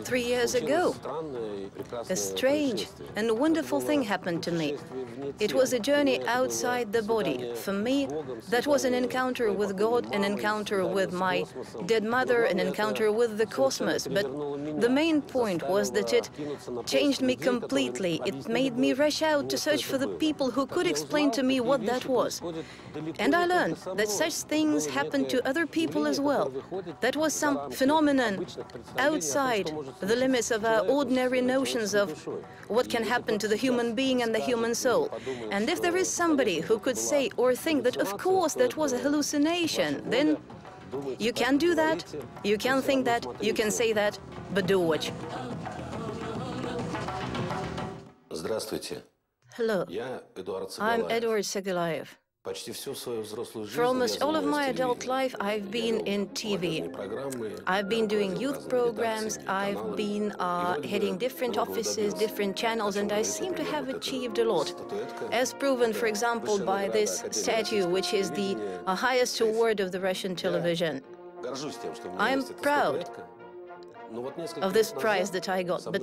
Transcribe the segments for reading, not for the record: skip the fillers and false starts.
3 years ago, a strange and wonderful thing happened to me. It was a journey outside the body. For me, that was an encounter with God, an encounter with my dead mother, an encounter with the cosmos. But the main point was that it changed me completely. It made me rush out to search for the people who could explain to me what that was. And I learned that such things happen to other people as well. That was some phenomenon outside the limits of our ordinary notions of what can happen to the human being and the human soul. And if there is somebody who could say or think that, of course, that was a hallucination, then you can do that, you can think that, you can say that, but do watch. Hello, I'm Edward Segalayev. For almost all of my adult life, I've been in TV. I've been doing youth programs, I've been heading different offices, different channels, and I seem to have achieved a lot. As proven, for example, by this statue, which is the highest award of the Russian television. I'm proud of this prize that I got, but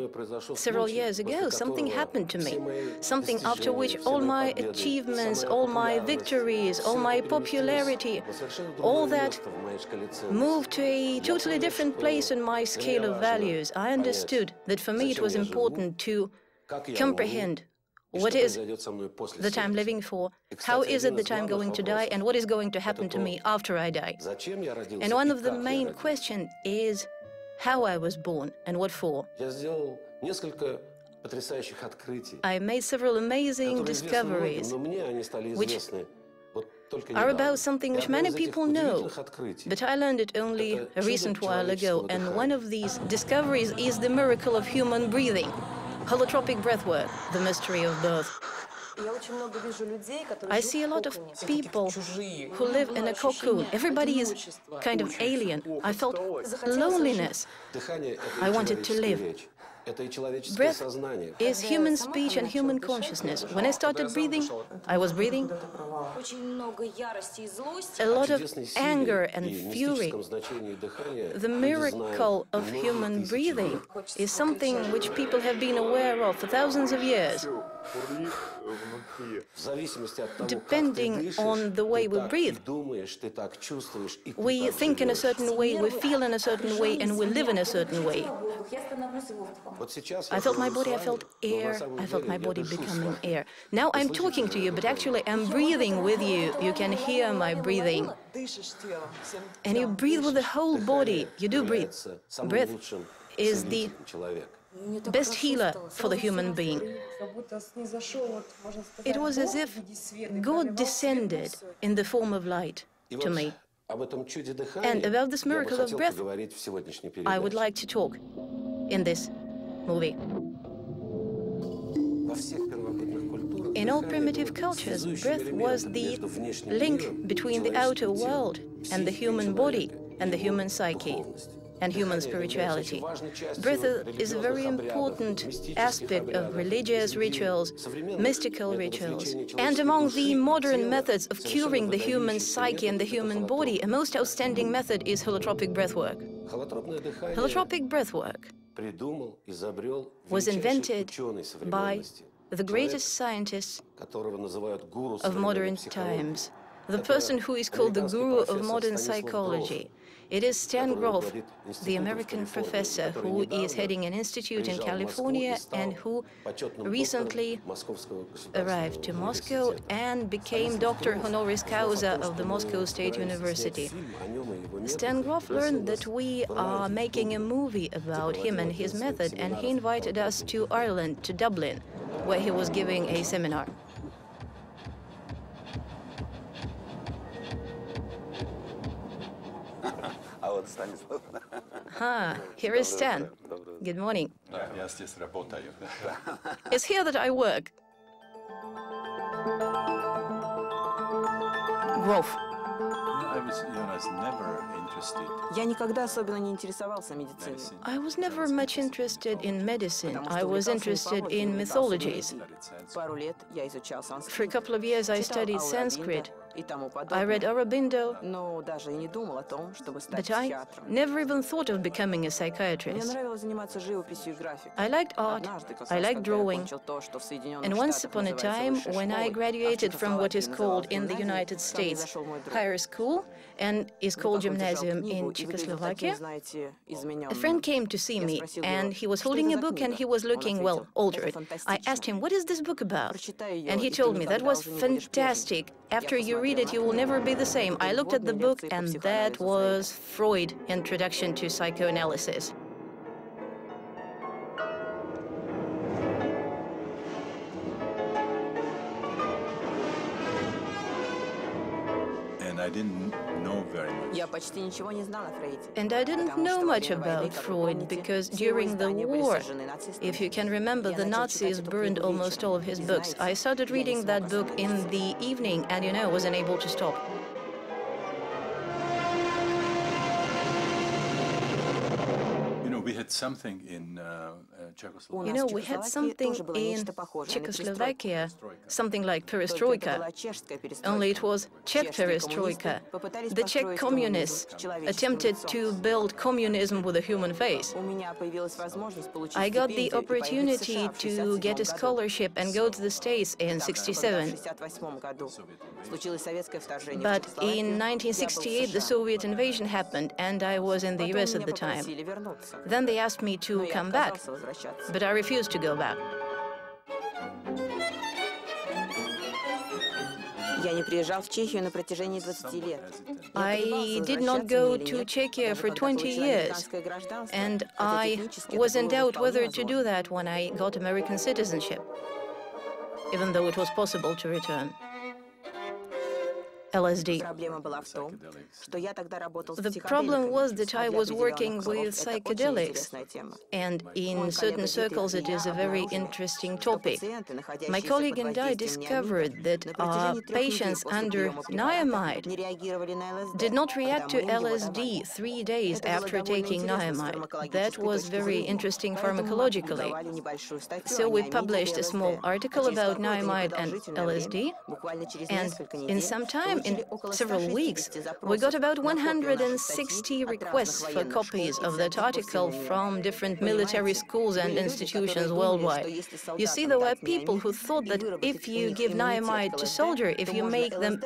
several years ago something happened to me, something after which all my achievements, all my victories, all my popularity, all that moved to a totally different place in my scale of values. I understood that for me it was important to comprehend what is that I'm living for, how is it that I'm going to die, and what is going to happen to me after I die. And one of the main questions is how I was born and what for. I made several amazing discoveries, which are about something which many people know, but I learned it only a recent while ago, and one of these discoveries is the miracle of human breathing, holotropic breathwork, the mystery of birth. I see a lot of people who live in a cocoon. Everybody is kind of alien. I felt loneliness. I wanted to live. Breath is human speech and human consciousness. When I started breathing, I was breathing a lot of anger and fury. The miracle of human breathing is something which people have been aware of for thousands of years. Depending on the way we breathe, we think in a certain way, we feel in a certain way, and we live in a certain way. I felt my body, I felt air, I felt my body becoming air. Now I'm talking to you, but actually I'm breathing with you. You can hear my breathing. And you breathe with the whole body. You do breathe. Breath is the best healer for the human being. It was as if God descended in the form of light to me. And about this miracle of breath, I would like to talk in this movie. In all primitive cultures, breath was the link between the outer world and the human body and the human psyche and human spirituality. Breath is a very important aspect of religious rituals, mystical rituals. And among the modern methods of curing the human psyche and the human body, a most outstanding method is holotropic breathwork. Holotropic breathwork was invented by the greatest scientist of modern times, the person who is called the guru of modern psychology. It is Stan Grof, the American professor who is heading an institute in California and who recently arrived to Moscow and became Doctor Honoris Causa of the Moscow State University. Stan Grof learned that we are making a movie about him and his method, and he invited us to Ireland, to Dublin, where he was giving a seminar. Here is Stan. Good morning. It's here that I work. Grof. I was never much interested in medicine. I was interested in mythologies. For a couple of years I studied Sanskrit. I read Aurobindo, but I never even thought of becoming a psychiatrist. I liked art, I liked drawing, and once upon a time, when I graduated from what is called in the United States higher school and is called gymnasium in Czechoslovakia, a friend came to see me, and he was holding a book and he was looking, well, older. I asked him, "What is this book about?" And he told me, "That was fantastic. After you read it, you will never be the same." I looked at the book, and that was Freud, Introduction to Psychoanalysis. And I didn't know very much. And I didn't know much about Freud because during the war, if you can remember, the Nazis burned almost all of his books. I started reading that book in the evening and, I wasn't able to stop. We had something in Czechoslovakia. We had something in Czechoslovakia, something like perestroika, only it was Czech perestroika. The Czech communists attempted to build communism with a human face. I got the opportunity to get a scholarship and go to the States in '67. But in 1968, the Soviet invasion happened, and I was in the US at the time. Then they asked me to come back, but I refused to go back. I did not go to Czechia for 20 years, and I was in doubt whether to do that when I got American citizenship, even though it was possible to return. LSD. The problem was that I was working with psychedelics, and in certain circles it is a very interesting topic. My colleague and I discovered that patients under niamide did not react to LSD 3 days after taking niamide. That was very interesting pharmacologically. So we published a small article about niamide and LSD, and in some time, in several weeks, we got about 160 requests for copies of that article from different military schools and institutions worldwide. You see, there were people who thought that if you give niamide to soldiers, if you make them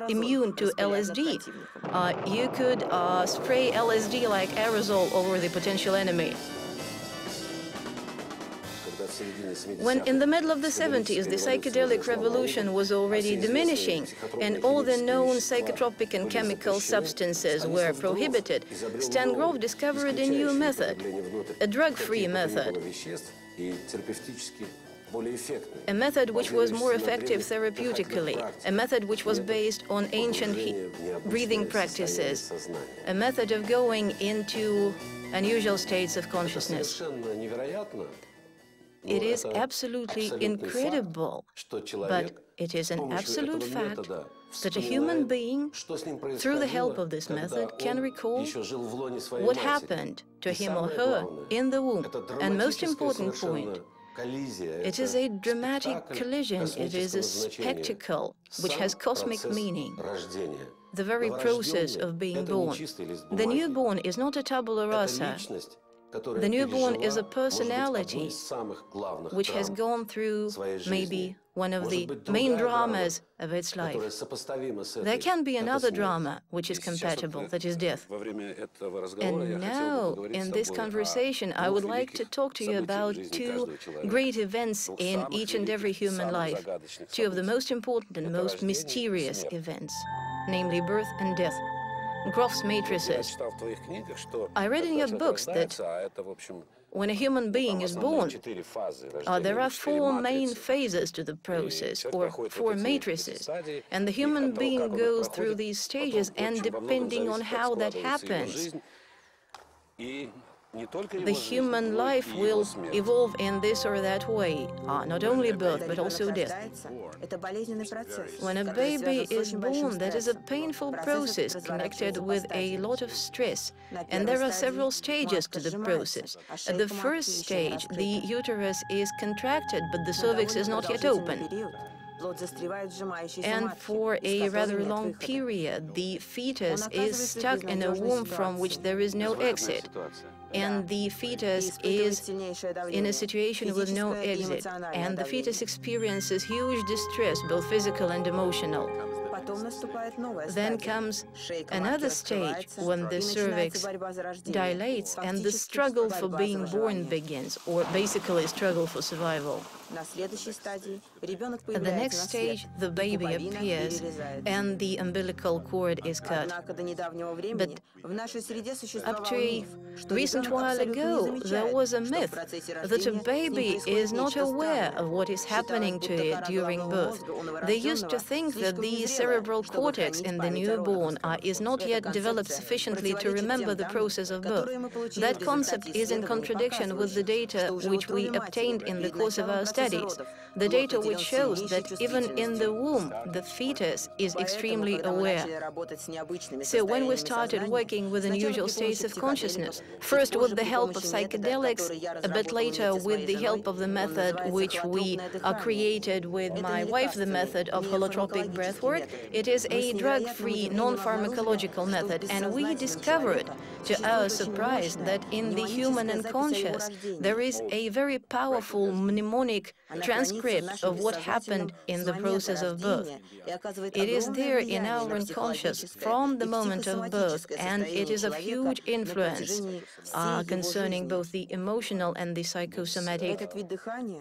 immune to LSD, you could spray LSD like aerosol over the potential enemy. When in the middle of the 70s, the psychedelic revolution was already diminishing, and all the known psychotropic and chemical substances were prohibited, Stan Grof discovered a new method, a drug-free method, a method which was more effective therapeutically, a method which was based on ancient breathing practices, a method of going into unusual states of consciousness. It is absolutely incredible, but it is an absolute fact that a human being, through the help of this method, can recall what happened to him or her in the womb. And most important point, it is a dramatic collision, it is a spectacle which has cosmic meaning. The very process of being born. The newborn is not a tabula rasa. The newborn is a personality which has gone through maybe one of the main dramas of its life. There can be another drama which is compatible, that is death. And now, in this conversation, I would like to talk to you about two great events in each and every human life, two of the most important and most mysterious events, namely birth and death. Grof's matrices. I read in your books that when a human being is born, there are 4 main phases to the process, or 4 matrices, and the human being goes through these stages, and depending on how that happens, the human life will evolve in this or that way, not only birth, but also death. When a baby is born, that is a painful process connected with a lot of stress, and there are several stages to the process. At the first stage, the uterus is contracted, but the cervix is not yet open. And for a rather long period, the fetus is stuck in a womb from which there is no exit. And the fetus is in a situation with no exit. And the fetus experiences huge distress, both physical and emotional. Then comes another stage when the cervix dilates and the struggle for being born begins, or basically struggle for survival. At the next stage, the baby appears and the umbilical cord is cut. But up to a recent while ago, there was a myth that a baby is not aware of what is happening to it during birth. They used to think that the cerebral cortex in the newborn is not yet developed sufficiently to remember the process of birth. That concept is in contradiction with the data which we obtained in the course of our studies. The data which shows that even in the womb, the fetus is extremely aware. So when we started working with unusual states of consciousness, first with the help of psychedelics, a bit later with the help of the method which we created with my wife, the method of holotropic breathwork, it is a drug-free, non-pharmacological method, and we discovered, to our surprise, that in the human unconscious there is a very powerful mnemonic transcript of what happened in the process of birth. It is there in our unconscious from the moment of birth, and it is of huge influence concerning both the emotional and the psychosomatic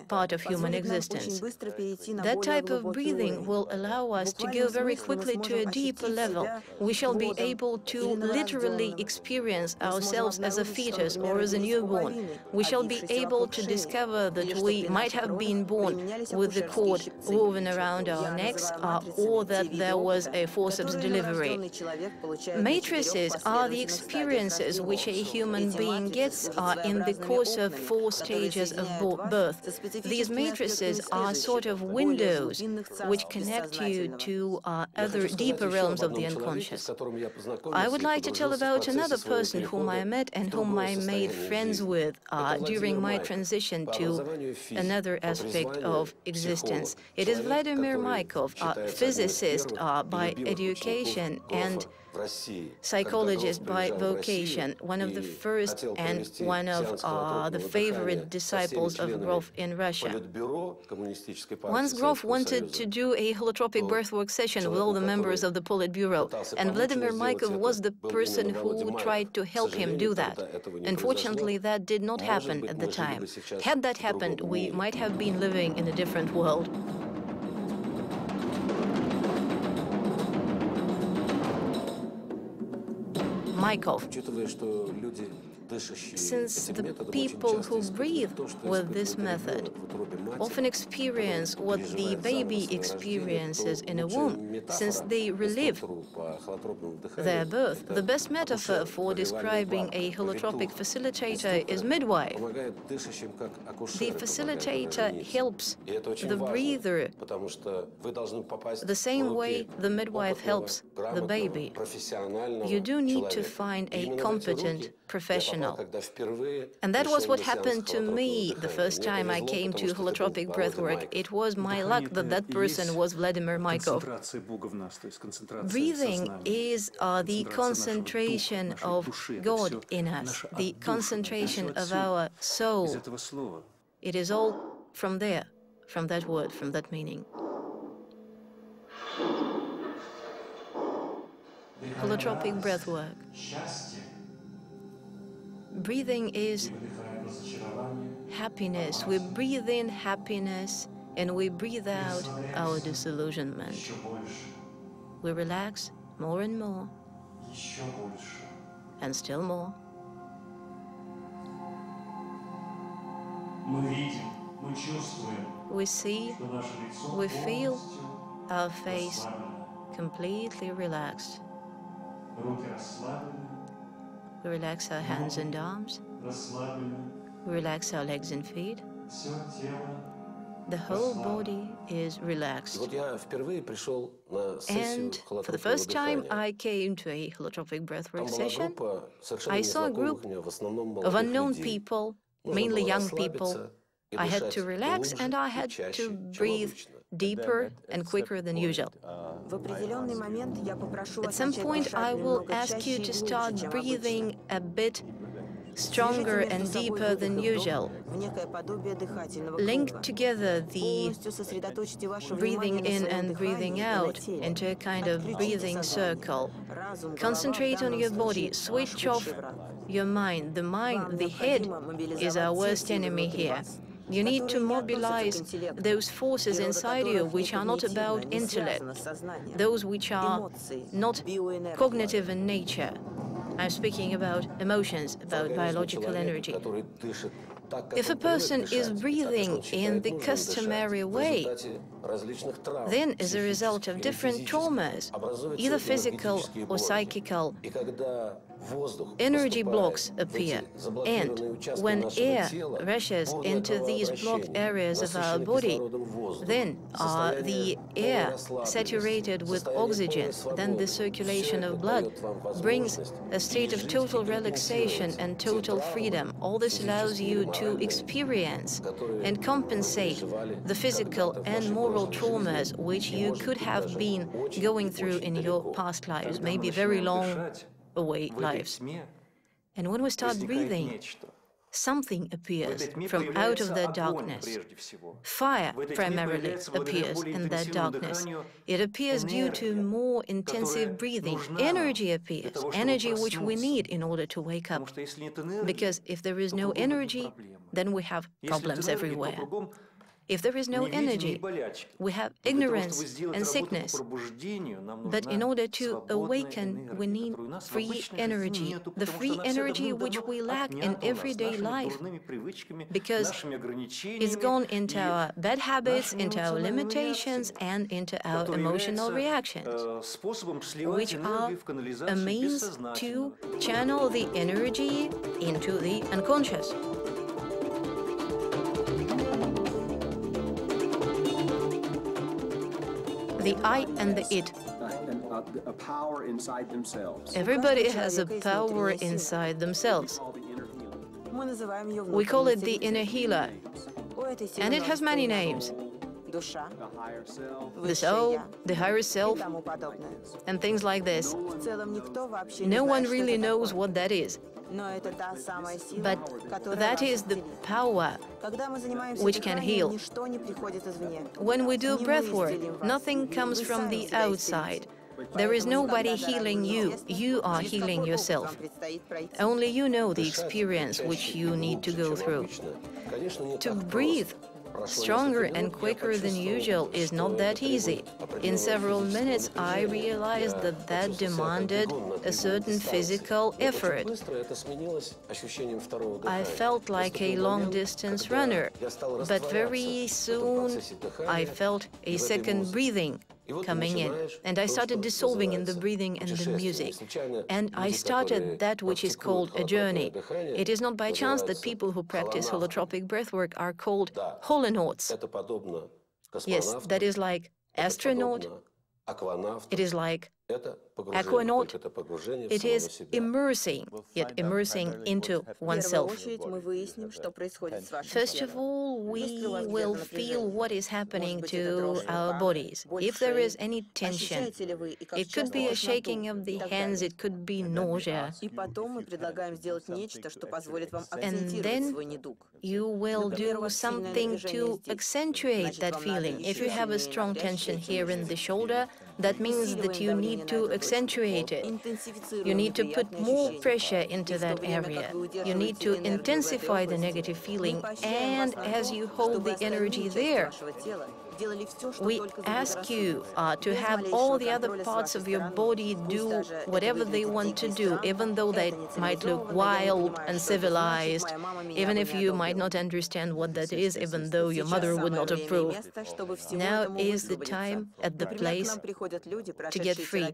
part of human existence. That type of breathing will allow us to go very quickly to a deeper level. We shall be able to literally experience ourselves as a fetus or as a newborn. We shall be able to discover that we might have been born with the cord woven around our necks, or that there was a forceps delivery. Matrices are the experiences which a human being gets in the course of 4 stages of birth. These matrices are sort of windows which connect you to other deeper realms of the unconscious. I would like to tell about another person whom I met and whom I made friends with during my transition to another aspect of existence. It is Vladimir Maikov, a physicist by education and psychologist by vocation, one of the first and one of the favorite disciples of Grof in Russia. Once Grof wanted to do a holotropic breathwork session with all the members of the Politburo, and Vladimir Maikov was the person who tried to help him do that. Unfortunately, that did not happen at the time. Had that happened, we might have been living in a different world. Maikov. Since the people who breathe with this method often experience what the baby experiences in a womb, since they relive their birth, the best metaphor for describing a holotropic facilitator is midwife. The facilitator helps the breather the same way the midwife helps the baby. You do need to find a competent professional. And that was what happened to me the first time I came to holotropic breathwork. It was my luck that that person was Vladimir Maikov. Breathing is the concentration of God in us, the concentration of our soul. It is all from there, from that word, from that meaning. Holotropic breathwork. Breathing is happiness. We breathe in happiness and we breathe out our disillusionment. We relax more and more, and still more. We see, we feel our face completely relaxed. We relax our hands and arms. We relax our legs and feet. The whole body is relaxed. And for the first time I came to a holotropic breathwork session, I saw a group of unknown people, mainly young people. I had to relax and I had to breathe deeper and quicker than usual. At some point, I will ask you to start breathing a bit stronger and deeper than usual. Link together the breathing in and breathing out into a kind of breathing circle. Concentrate on your body, switch off your mind. The head is our worst enemy here. You need to mobilize those forces inside you which are not about intellect, those which are not cognitive in nature. I'm speaking about emotions, about biological energy. If a person is breathing in the customary way, then as a result of different traumas, either physical or psychical, energy blocks appear, and when air rushes into these blocked areas of our body, then the air saturated with oxygen, then the circulation of blood brings a state of total relaxation and total freedom. All this allows you to experience and compensate the physical and moral traumas which you could have been going through in your past lives, maybe very long away lives. And when we start breathing, something appears from out of that darkness. Fire primarily appears in that darkness. It appears due to more intensive breathing. Energy appears, energy which we need in order to wake up. Because if there is no energy, then we have problems everywhere. If there is no energy, we have ignorance and sickness. But in order to awaken, we need free energy, the free energy which we lack in everyday life, because it's gone into our bad habits, into our limitations, and into our emotional reactions, which are a means to channel the energy into the unconscious. The I and the it. A power inside themselves. Everybody has a power inside themselves. We call it the inner healer, and it has many names. The soul, the higher self, and things like this. No one really knows what that is. But that is the power which can heal. When we do breathwork, nothing comes from the outside. There is nobody healing you. You are healing yourself. Only you know the experience which you need to go through. To breathe stronger and quicker than usual is not that easy. In several minutes, I realized that that demanded a certain physical effort. I felt like a long-distance runner, but very soon I felt a second breathing coming in, and I started dissolving in the breathing and the music. And I started that which is called a journey. It is not by chance that people who practice holotropic breathwork are called holonauts. Yes, that is like astronaut, it is like aquanaut, it is immersing, yet immersing into oneself. First of all, we will feel what is happening to our bodies. If there is any tension, it could be a shaking of the hands, it could be nausea. And then you will do something to accentuate that feeling. If you have a strong tension here in the shoulder, that means that you need to accentuate it. You need to put more pressure into that area. You need to intensify the negative feeling, and as you hold the energy there, we ask you to have all the other parts of your body do whatever they want to do, even though they might look wild and civilized, even if you might not understand what that is, even though your mother would not approve. Now is the time and the place to get free.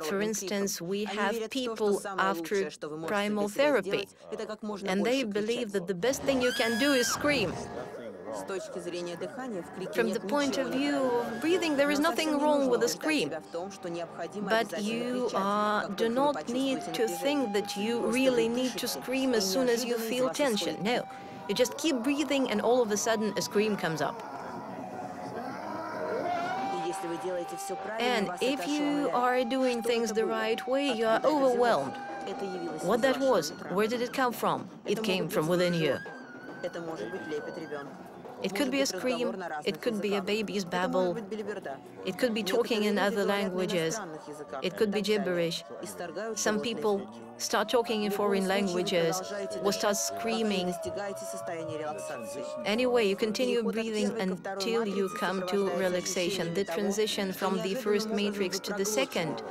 For instance, we have people after primal therapy, and they believe that the best thing you can do is scream. From the point of view of breathing, there is nothing wrong with a scream. But you do not need to think that you really need to scream as soon as you feel tension. No, you just keep breathing and all of a sudden a scream comes up. And if you are doing things the right way, you are overwhelmed. What that was, where did it come from? It came from within you. It could be a scream, it could be a baby's babble, it could be talking in other languages, it could be gibberish. Some people start talking in foreign languages or start screaming. Anyway, you continue breathing until you come to relaxation. The transition from the first matrix to the second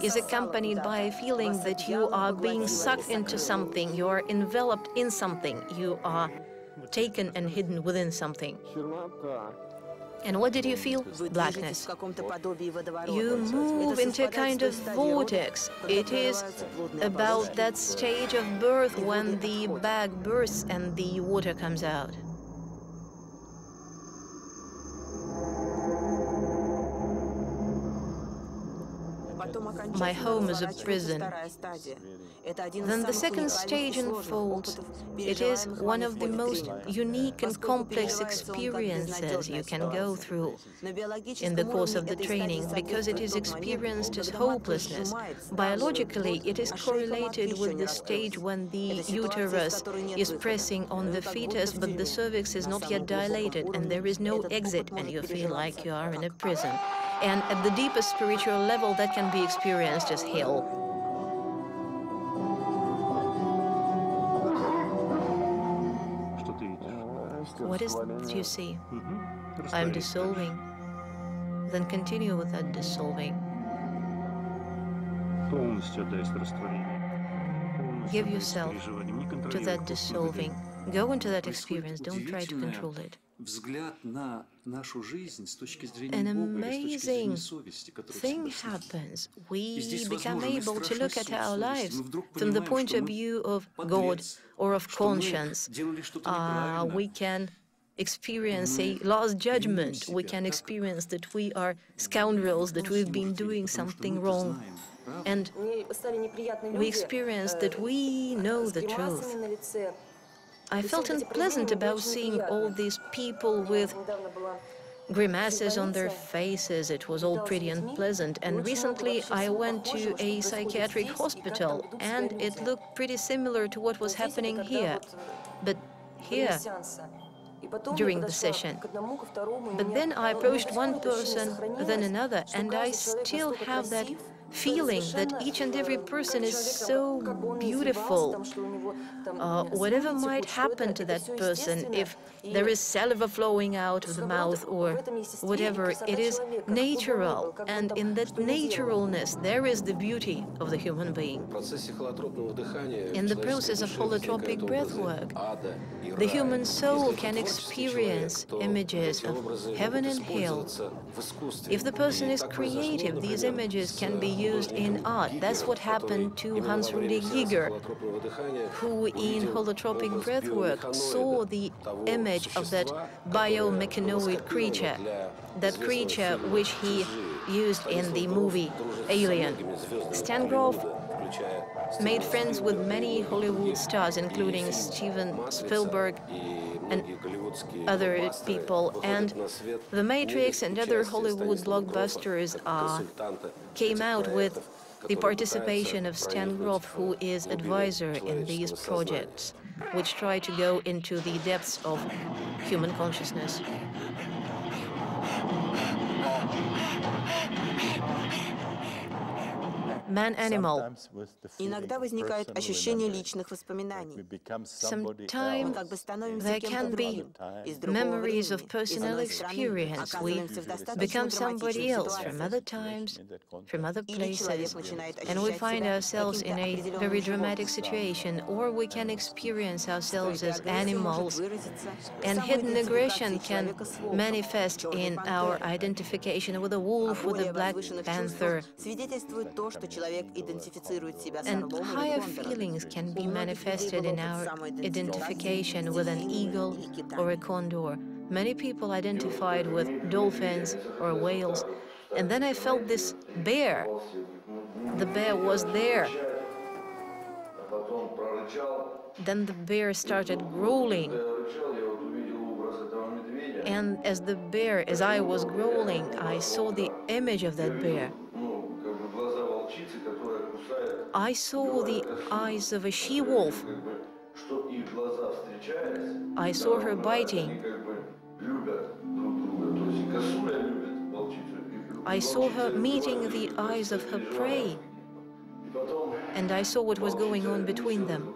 is accompanied by a feeling that you are being sucked into something, you are enveloped in something, you are taken and hidden within something. And what did you feel? Blackness. You move into a kind of vortex. It is about that stage of birth when the bag bursts and the water comes out. My home is a prison. Then the second stage unfolds. It is one of the most unique and complex experiences you can go through in the course of the training, because it is experienced as hopelessness. Biologically, it is correlated with the stage when the uterus is pressing on the fetus, but the cervix is not yet dilated and there is no exit, and you feel like you are in a prison. And at the deepest spiritual level, that can be experienced as hell. What is it you see? I'm dissolving. Then continue with that dissolving. Give yourself to that dissolving. Go into that experience, don't try to control it. An amazing thing happens. We become able to look at our lives from the point of view of God or of conscience. We can experience a last judgment. We can experience that we are scoundrels, that we've been doing something wrong. And we experience that we know the truth. I felt unpleasant about seeing all these people with grimaces on their faces. It was all pretty unpleasant. And recently I went to a psychiatric hospital, and it looked pretty similar to what was happening here. But here, during the session. But then I approached one person, then another, and I still have that feeling that each and every person is so beautiful. Whatever might happen to that person, if there is saliva flowing out of the mouth or whatever, it is natural. And in that naturalness, there is the beauty of the human being. In the process of holotropic breathwork, the human soul can experience images of heaven and hell. If the person is creative, these images can be used in art. That's what happened to Hans Rudy Giger, who in holotropic breathwork saw the image of that biomechanoid creature, that creature which he used in the movie Alien. Stan Grof made friends with many Hollywood stars, including Steven Spielberg and other people, and The Matrix and other Hollywood blockbusters came out with the participation of Stan Grof, who is advisor in these projects, which try to go into the depths of human consciousness. Man-animal. Иногда возникает ощущение личных воспоминаний. Sometimes there can be memories of personal experience. We become somebody else from other times, from other places, and we find ourselves in a very dramatic situation, or we can experience ourselves as animals, and hidden aggression can manifest in our identification with a wolf, with a black panther. And higher feelings can be manifested in our identification with an eagle or a condor. Many people identified with dolphins or whales. And then I felt this bear. The bear was there. Then the bear started growling. And And as the bear, as I was growling, I saw the image of that bear. I saw the eyes of a she-wolf. I saw her biting. I saw her meeting the eyes of her prey. And I saw what was going on between them.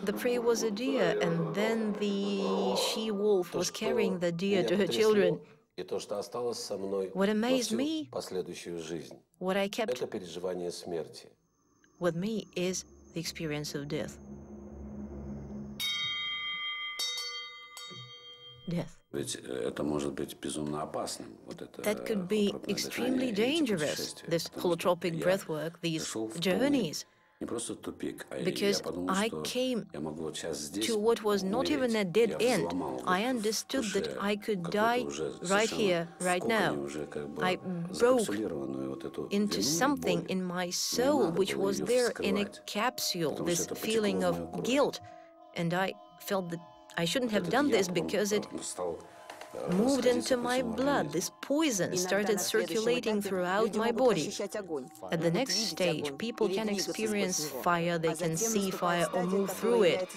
The prey was a deer, and then the she-wolf was carrying the deer to her children. What amazed me, what I kept with me, is the experience of death. Death. That could be extremely dangerous, this holotropic breathwork, these journeys. Because I came to what was not even a dead end. I understood that I could die right here, right now. I broke into something in my soul which was there in a capsule, this feeling of guilt. And I felt that I shouldn't have done this because it moved into my blood. This poison started circulating throughout my body. At the next stage, people can experience fire, they can see fire or move through it.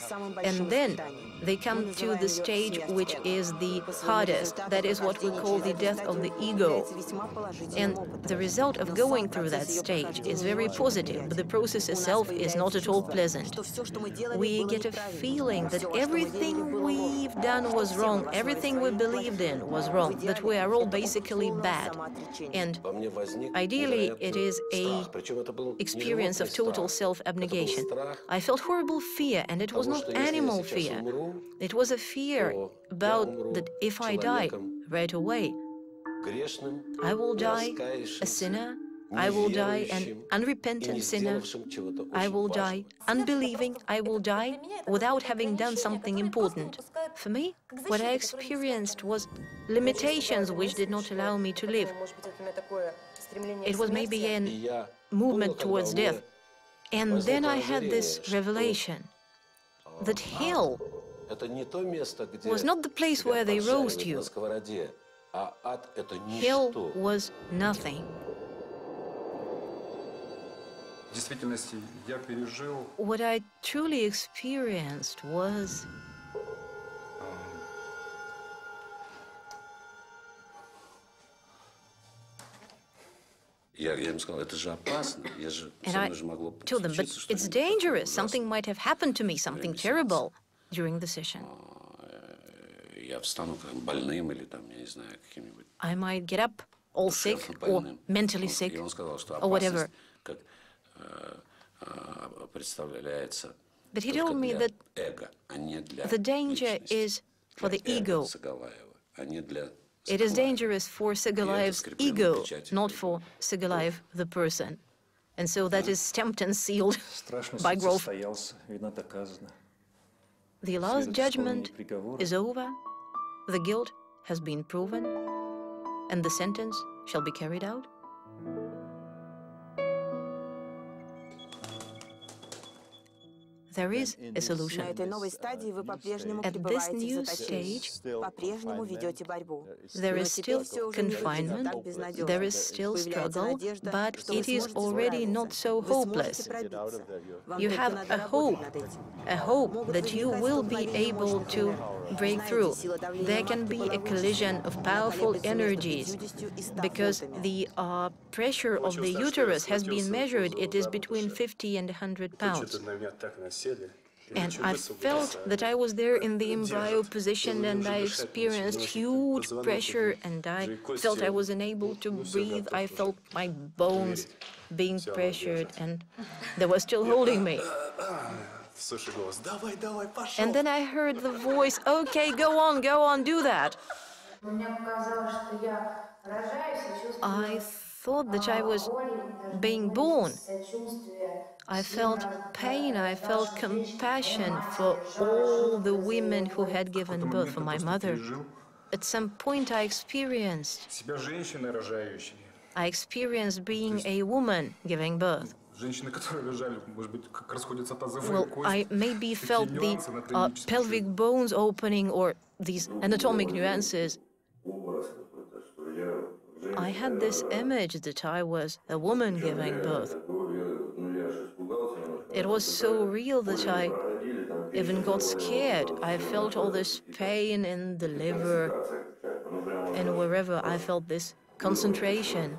And then they come to the stage which is the hardest. That is what we call the death of the ego. And the result of going through that stage is very positive, but the process itself is not at all pleasant. We get a feeling that everything we've done was wrong, everything we believed in was wrong, that we are all basically bad. And ideally, it is an experience of total self-abnegation. I felt horrible fear, and it was not animal fear. It was a fear about that if I die right away, I will die a sinner, I will die an unrepentant sinner, I will die unbelieving, I will die without having done something important. For me, what I experienced was limitations which did not allow me to live. It was maybe a movement towards death. And then I had this revelation that hell was not the place where they roast you. Hell was nothing. What I truly experienced was and I told them, but it's dangerous. Something might have happened to me, something terrible during the session. I might get up all sick or mentally sick or whatever. But he told me that the danger is for the ego. It is dangerous for Segalaev's ego, not for Segalaev the person. And so that is stamped and sealed by Grove. The last judgment is over, the guilt has been proven, and the sentence shall be carried out. There is a solution. At this new stage, there is still confinement, there is still struggle, but it is already not so hopeless. You have a hope that you will be able to break through. There can be a collision of powerful energies because the pressure of the uterus has been measured. It is between 50 and 100 pounds. And I felt that I was there in the embryo position, and I experienced huge pressure, and I felt I was unable to breathe. I felt my bones being pressured, and they were still holding me. And then I heard the voice, "Okay, go on, do that." I thought that I was being born. I felt pain, I felt compassion for all the women who had given birth, for my mother. At some point I experienced being a woman giving birth. Well, I maybe felt the pelvic bones opening or these anatomic nuances. I had this image that I was a woman giving birth. It was so real that I even got scared. I felt all this pain in the liver and wherever I felt this concentration.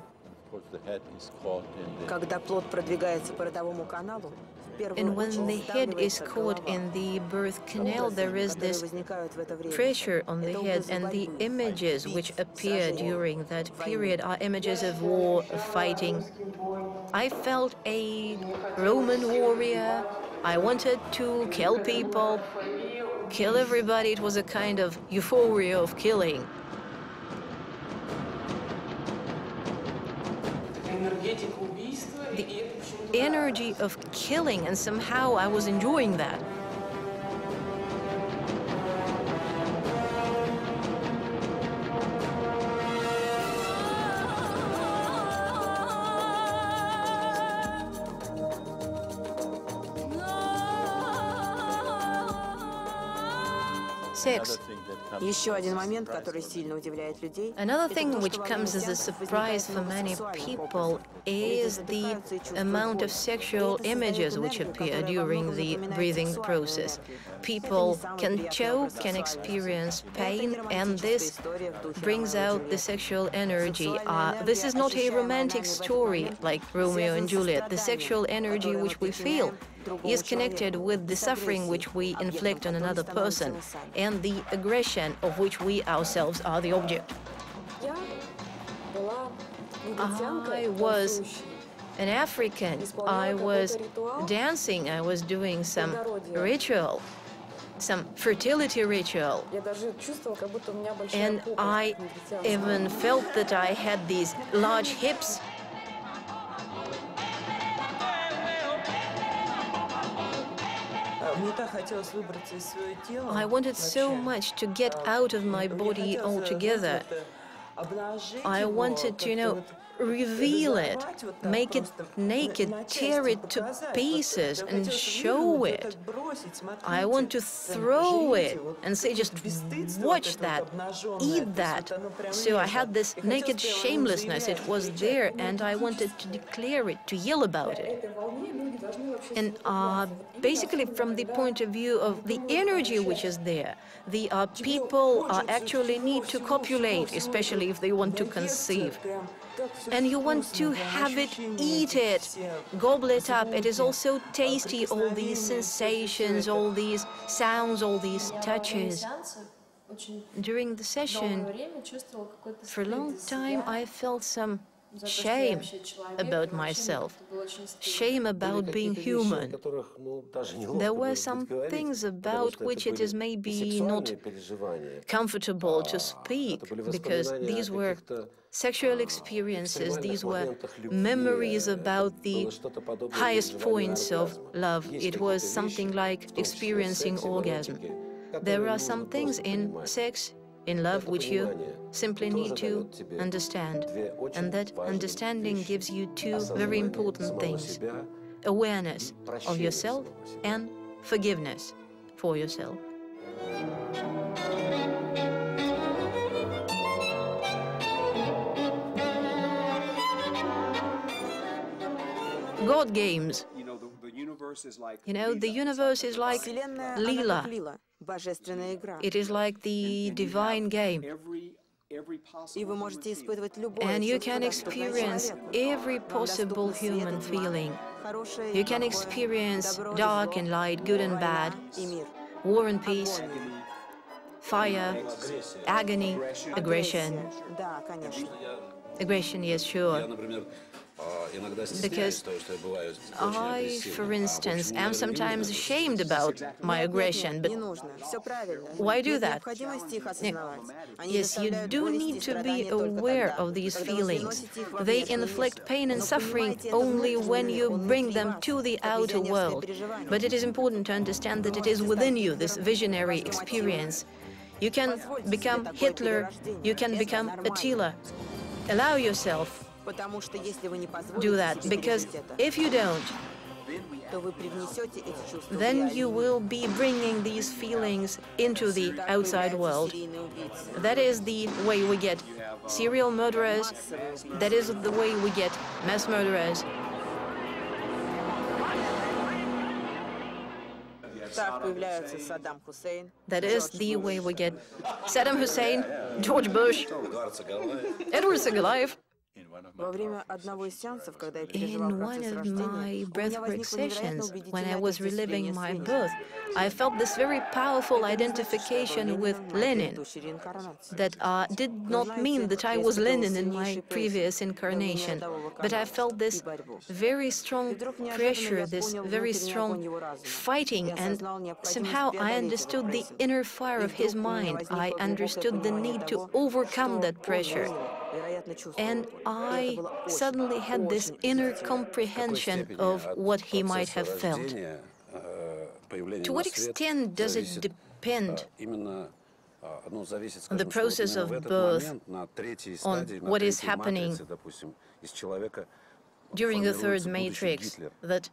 Когда плод продвигается по родовому каналу, And when the head is caught in the birth canal, there is this pressure on the head, and the images which appear during that period are images of war, of fighting. I felt a Roman warrior. I wanted to kill people, kill everybody. It was a kind of euphoria of killing. The energy of killing, and somehow I was enjoying that. Sex. Еще один момент, который сильно удивляет людей. Another thing which comes as a surprise for many people is the amount of sexual images which appear during the breathing process. People can choke, can experience pain, and this brings out the sexual energy. This is not a romantic story like Romeo and Juliet. The sexual energy which we feel is connected with the suffering which we inflict on another person and the aggression of which we ourselves are the object. I was an African. I was dancing. I was doing some ritual, some fertility ritual. And I even felt that I had these large hips. I wanted so much to get out of my body altogether. I wanted to, reveal it, make it naked, tear it to pieces and show it. I want to throw it and say, just watch that, eat that. So I had this naked shamelessness, it was there, and I wanted to declare it, to yell about it. And basically from the point of view of the energy which is there, the people actually need to copulate, especially if they want to conceive. And you want to have it, eat it, gobble it up. It is also tasty, all these sensations, all these sounds, all these touches. During the session, for a long time, I felt some shame about myself, shame about being human. There were some things about which it is maybe not comfortable to speak, because these were sexual experiences, these were memories about the highest points of love. It was something like experiencing orgasm. There are some things in sex, in love, which you simply need to understand. And that understanding gives you two very important things: awareness of yourself and forgiveness for yourself. God games. The universe is like Lila. It is like the divine game. And you can experience every possible human feeling. You can experience dark and light, good and bad, war and peace, fire, agony, aggression. Aggression, yes, sure. Because I, for instance, am sometimes ashamed about my aggression, but why do that? Yes, you do need to be aware of these feelings. They inflict pain and suffering only when you bring them to the outer world. But it is important to understand that it is within you, this visionary experience. You can become Hitler, you can become Attila. Allow yourself Потому что если вы не do позволите that, себе because пережить это, if you don't, то вы привнесете эти чувства в then реальный you мир. will be bringing these feelings into the Так outside появляются world. серийные убийцы. That is the way we get serial murderers. Массовые убийцы. That is the way we get mass murderers. Так появляются Саддам Хусейн, That is the way we get Saddam Hussein, George Bush, Edward Sagalayev. Во время одного из сеансов, когда я переживал In one процесс of рождения, my у меня breathwork возникло невероятно sessions, when I убедительное was отождествление reliving с my Лениным. birth, I felt this very powerful Это не значит, что я был identification with Лениным в моей Lenin. предыдущей реинкарнации. That did not mean that I was Lenin in my previous incarnation, but I felt this very strong pressure, this very strong fighting, and somehow I understood the inner fire of his mind. I understood the need to overcome that pressure. And I suddenly had this inner comprehension of what he might have felt. To what extent does it depend, the process of birth, on what is happening during the third matrix, that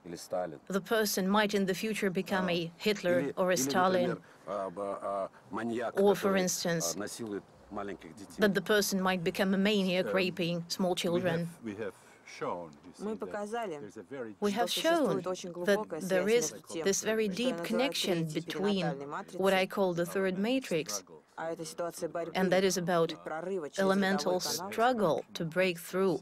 the person might in the future become a Hitler or a Stalin, or, for instance, that the person might become a maniac raping small children? Мы показали, We have что shown существует очень that глубокая there связь is между тем, this very что я deep называю connection третьей between перинатальной матрицей, what I call the third matrix, а это ситуация борьбы and that is about и прорыва через elemental родовой канал, struggle to break through,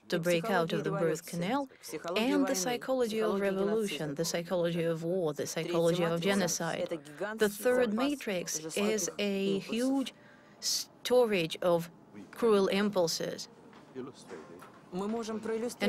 to break out of the birth canal, and the psychology of revolution, the psychology of war, the psychology of genocide. The third matrix is a huge storage of cruel impulses, Мы можем and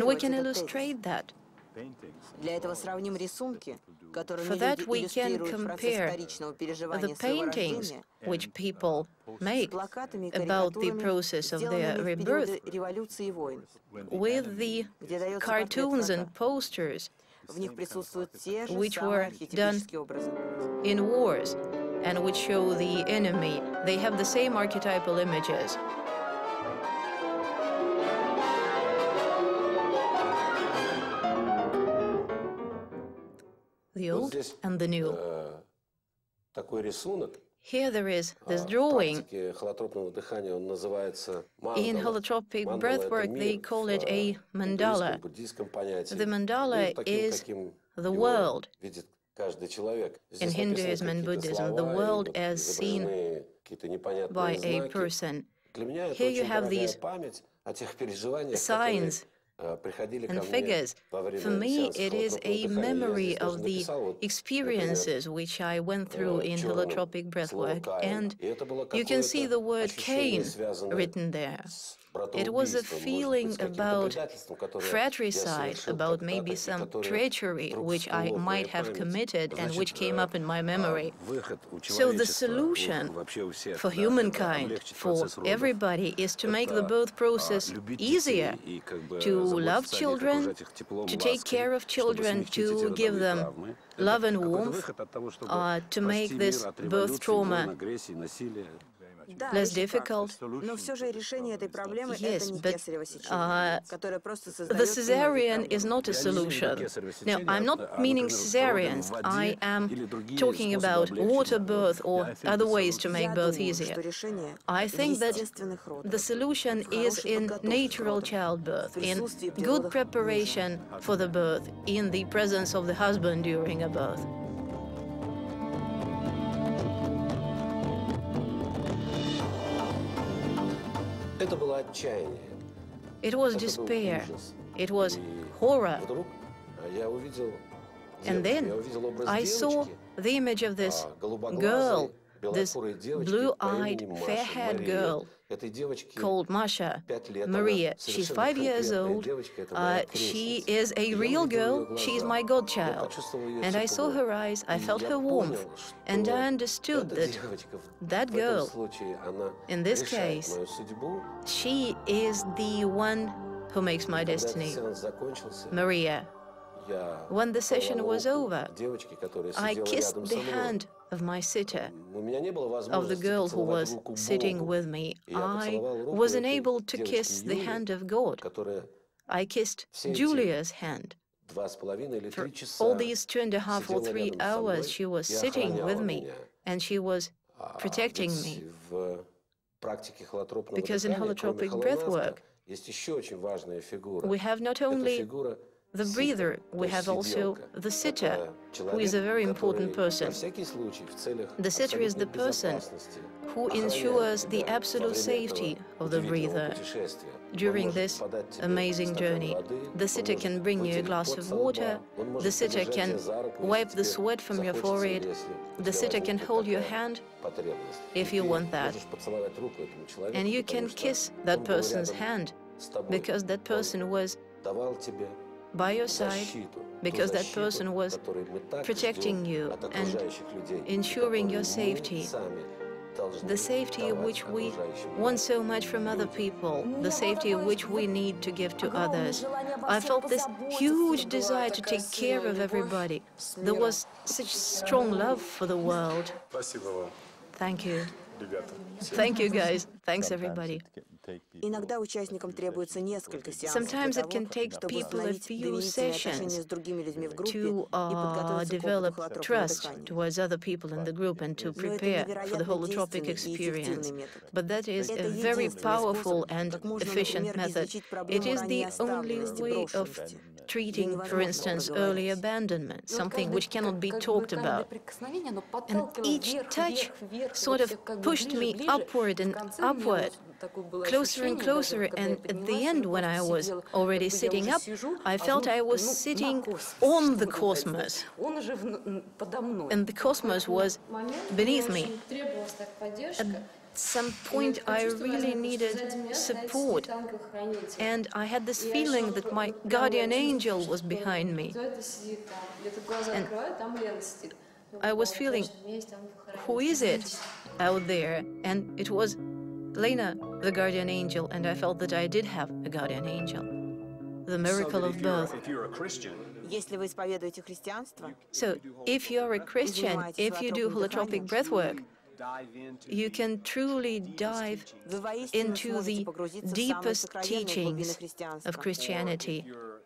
we проиллюстрировать can этот illustrate that. тезис. Для этого сравним рисунки, которыми For that, люди we can иллюстрируют процесс compare вторичного the переживания своего paintings рождения which people с make плакатами и about the карикатурами, process of their сделанными в rebirth периоды революции и войн. with the Где дается cartoons портрет and posters В них присутствуют те же which самые were архетипические образы. in wars and which show the enemy. They have the same archetypal images. The old and the new. Такой рисунок. Here there is this В drawing. практике холотропного дыхания он называется In мандала. holotropic Мандала — это breathwork, they мир call it a в mandala. индуистском, буддийском понятии. The mandala Мир таким, is каким the его world. видит каждый человек. In Здесь написаны Hinduism and какие-то Buddhism, the слова, и world вот as seen изображены какие-то непонятные by a знаки. person. Для меня это Here you очень have дорогая these память о тех переживаниях, signs которые приходили ко and мне figures. во время For me, сеанса it is холотропного a дыхания. Я memory здесь даже of the написал вот, experiences which I went through in черным holotropic слово breathwork, «Каин». and И это было you can see какое-то the word ощущение, Cain связанное written there. с It was a братоубийством, может быть, feeling с каким-то about предательством, которое я fratricide, совершил about когда-то, maybe и some которое treachery вдруг which I всплыло в might моей have памяти. committed and Значит, which came up in my memory. выход у So the человечества, solution вообще у всех, for да, это humankind, облегчить for процесс родов. everybody, is to make the Это, birth process любить easier, детей и как бы to love заботиться о них, children, окружать их теплом, to take лаской, care of чтобы children, смягчить эти to give родовые them травмы. Это love and какой-то warmth, выход от того, чтобы to make спасти this мир от birth революции, trauma войн, агрессии, насилия. Да, less очень так. difficult. Но все же решение этой проблемы Yes, это не but, кесарево сечение, которое просто создает The cesarean is not a solution. No, I'm not meaning cesareans. I am talking about water birth or other ways to make birth easier. I think that the solution is in natural childbirth, in good preparation for the birth, in the presence of the husband during a birth. Это было отчаяние. It was Это был despair. ужас. It was И horror. вдруг я увидел And девушку, then я увидел образ I saw девочки, the image of this голубоглазой, girl, this белокурой девочки по blue-eyed, имени Маша, fair-haired Мария. girl Этой девочке called Masha 5 лет, Maria. она She's совершенно 5 years конкретная old. девочка, это моя She крестница. is a Я real увидел girl. её She is глаза. my Я godchild. почувствовал её And I saw тепло. her eyes. I И felt я her warmth. понял, And что I understood эта that девочка that в этом girl, случае, она in this решает case, мою судьбу. she is the one who makes my Когда этот destiny. сеанс закончился, Maria. я When the session поцеловал was руку over, девочки, которая I сидела kissed рядом the со мной. hand of my sitter, У меня не было of the возможности girl who поцеловать was руку sitting Богу. with me, И я I поцеловал руку was этой unable to kiss девочки the Юли, hand of God. которая I kissed все эти Julia's hand. 2,5 или For 3 часа all these 2.5 or сидела 3 рядом со мной hours, she was и sitting with охраняла me, меня. and she was protecting Ведь me. в практике холотропного Because in дыхания, кроме holotropic холонаста, breathwork, есть еще очень важная фигура. we have not Это only фигура the сита, breather, то we есть have also сиделка. the sitter, Это who is a человек, very important который person. на всякий случай в целях The sitter is абсолютной the person безопасности who охраняет ensures the тебя во absolute время safety этого of the удивительного breather. путешествия. Он During может this подать тебе amazing стакан journey, воды, the он sitter может can bring you a вытереть glass пот of со water, лба, он the может sitter подержать тебя can за руку, wipe если the тебе sweat from your захочется, forehead, или если у the тебя sitter can возникнет hold your такая hand потребность. if И you ты want that. можешь поцеловать руку этому человеку, And you потому can что kiss он that был person's рядом hand с тобой. because that person Он was давал тебе by your side, защиту, ту because that защиту, person was которую мы так protecting ждем you от and окружающих людей, и ensuring your которую мы safety, сами должны the safety давать which we окружающим want людям. so much from other people, the safety which we need to give to others. I felt this huge desire to take care of everybody. There was such strong love for the world. Спасибо вам, Thank you. ребята. Thank you, guys. Thanks, everybody. Иногда участникам требуется несколько сеансов Sometimes для it can того, take чтобы people a установить few доверительные отношения sessions с другими людьми в группе to и подготовиться к опыту develop холотропного trust дыхания. towards other people in the group and to Но это prepare for the невероятно holotropic действенный и experience. эффективный метод. But that is Это a very единственный powerful способ, and как можно, efficient например, method. излечить It проблему is ранней the only оставленности, way of брошенности. treating, for instance, early abandonment, something which cannot be talked about. And each touch sort of pushed me upward and upward, closer and closer, and at the end, when I was already sitting up, I felt I was sitting on the cosmos, and the cosmos was beneath me. At some point, I really needed support, and I had this feeling that my guardian angel was behind me. And I was feeling, who is it out there? And it was Lena, the guardian angel, and I felt that I did have a guardian angel. The miracle of birth. If you're a Christian, Если вы исповедуете христианство, So, if you're a Christian, if you do holotropic breathwork, dive into you can truly dive вы воистину into сможете the погрузиться в самые deepest сокровенные глубины teachings христианства. of Christianity. your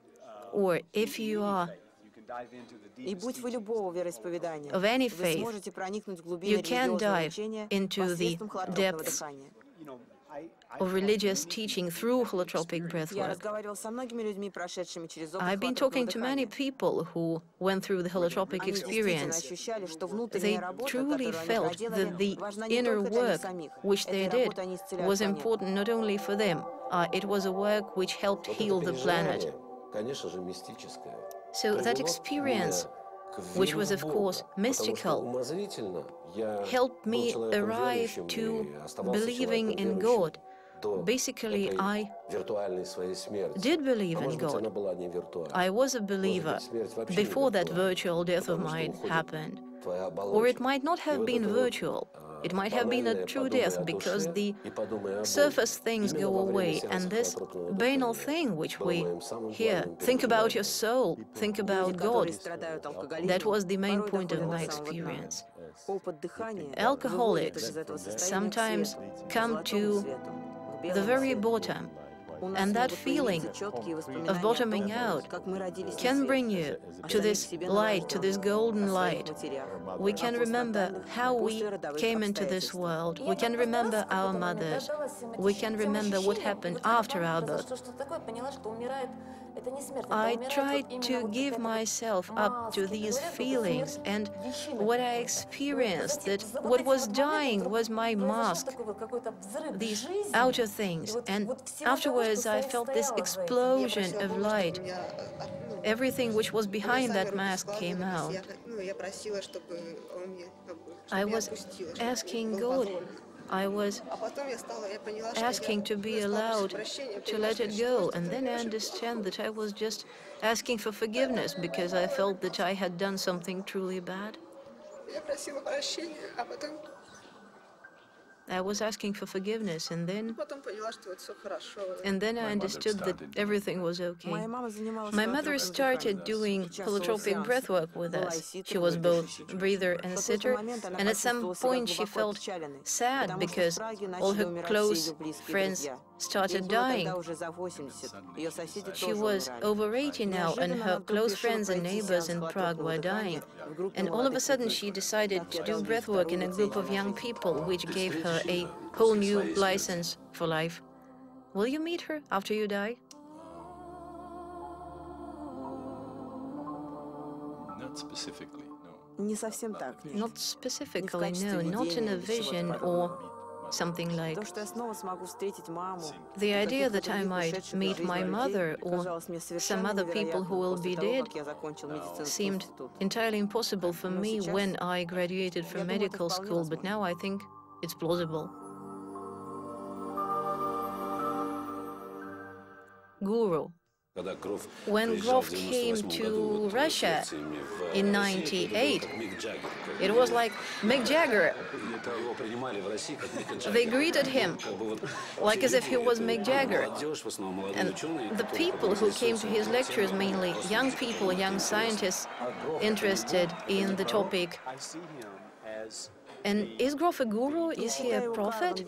Or if you are you can dive into the И будь вы любого вероисповедания, of any вы faith, сможете проникнуть в глубины you can религиозного dive учения into the посредством холотропного depths дыхания. you know, I of religious teaching through holotropic Я breathwork. разговаривал со многими людьми, прошедшими через опыт I've been холотропного talking to many дыхания. people who went through the holotropic Они действительно experience. ощущали, что They внутренняя работа, truly которую они felt проделали, that the важна не inner только для них work самих. which they Этой did работой они исцеляют was планету. important not only for them, it was a work which helped Вот heal это the planet. переживание, конечно же, мистическое. So that привело experience, меня к which вере was в of Бога, course потому что mystical, умозрительно я helped был me человеком arrive верующим to и оставался believing человеком in верующим God. до Basically, этой I виртуальной своей смерти. did believe А in может быть, God. она была не виртуальной. I was a Может believer быть, смерть вообще не before that виртуальна, virtual death of потому что mine уходит happened. твоя Or it оболочка. might not И have вот been это вот, virtual. It might have been a банальное true «подумай death о because душе the и подумай о Боге». surface things Именно go во время away, сеанса and this холотропного banal дыхания thing which было we моим самым hear, главным think about your переживанием. soul, think about Люди, God. которые страдают алкоголизмом, That was the main порой point of доходят my до самого дна. experience. Опыт дыхания выводит их Alcoholics из этого состояния к sometimes свету, к come золотому to свету, к the белому very свету. bottom, У нас and that могут feeling появиться четкие of воспоминания bottoming о том, out как мы родились на can свет, bring you о to самих this себе на light, to this рождении, golden о своих light. матерях, We о can remember пострадальных how we послеродовых came into this обстоятельствах. world. We can remember our mothers. We can remember what happened after our birth. I tried to give myself up to these feelings, and what I experienced, that what was dying was my mask, these outer things, and afterwards I felt this explosion of light. Everything which was behind that mask came out. I was asking God, I was asking to be allowed to let it go, and then I understand that I was just asking for forgiveness because I felt that I had done something truly bad. I was asking for forgiveness, and then Потом поняла, что вот всё хорошо. I understood that everything was okay. Моя мама занималась My mother started doing holotropic breathwork with us. She was both breather and sitter, and at some point she felt sad because all her close friends started dying. She was over 80 now, and her close friends and neighbors in Prague were dying. And all of a sudden she decided to do breathwork in a group of young people, which gave her a whole new license for life. Will you meet her after you die? Not specifically, no. Не совсем так, нет. Not specifically, no, not in a vision or something like. То, что я снова смогу встретить маму. The idea that I might meet my mother or some other people who will be dead seemed entirely impossible for me when I graduated from medical school, but now I think it's plausible. Guru. When Grof came to Russia in '98, it was like Mick Jagger. They greeted him like as if he was Mick Jagger. And the people who came to his lectures, mainly young people, young scientists interested in the topic. I see him as And is Grof a guru? Is he a prophet?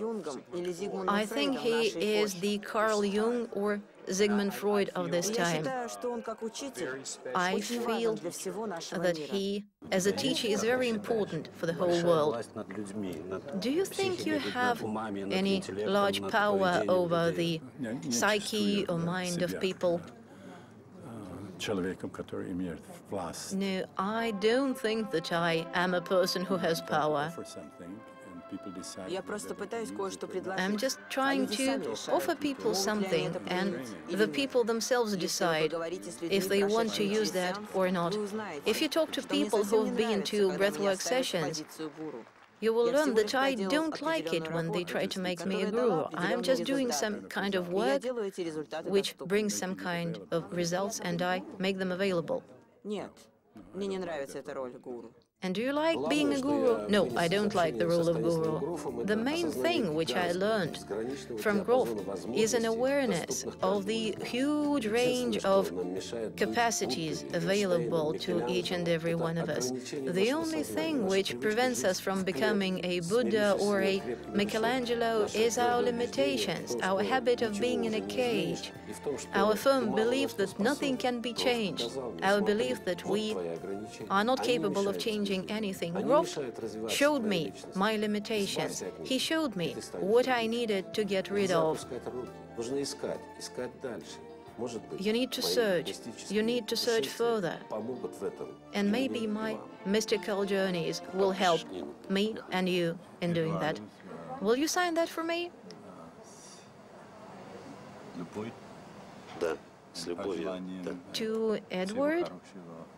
I think he is the Carl Jung or Sigmund Freud of this time. I feel that he, as a teacher, is very important for the whole world. Do you think you have any large power over the psyche or mind of people? Человеком, который имеет власть. No, I don't think that I am a person who has power. For something, and people decide Я просто пытаюсь кое-что предложить. I'm just trying to offer people something, and the people themselves decide if they want to use that or not. If you talk to people who've been to breathwork sessions, you will learn that I don't like it when they try to make me a guru. I'm just doing some kind of work which brings some kind of results, and I make them available. Нет, мне не нравится эта роль гуру. And do you like being a guru? No, I don't like the role of guru. The main thing which I learned from Grof is an awareness of the huge range of capacities available to each and every one of us. The only thing which prevents us from becoming a Buddha or a Michelangelo is our limitations, our habit of being in a cage, our firm belief that nothing can be changed, our belief that we are not capable of changing anything. Grof showed me my limitations. He showed me what I needed to get rid of. You need to search. You need to search further. And maybe my mystical journeys will help me and you in doing that. Will you sign that for me? Любовь, Да, с любовью. Да. To Edward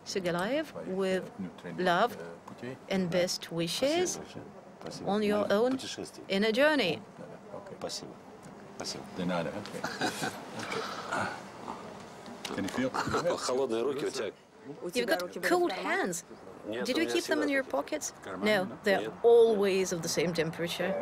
Sigalayev, with love and best wishes on your own inner journey. Спасибо. Спасибо. de nada. Okay. Can you feel? Холодные руки у тебя. You've got cold hands. Нет, Did у you меня keep them всегда in your так. pockets? No, they're always of the same temperature.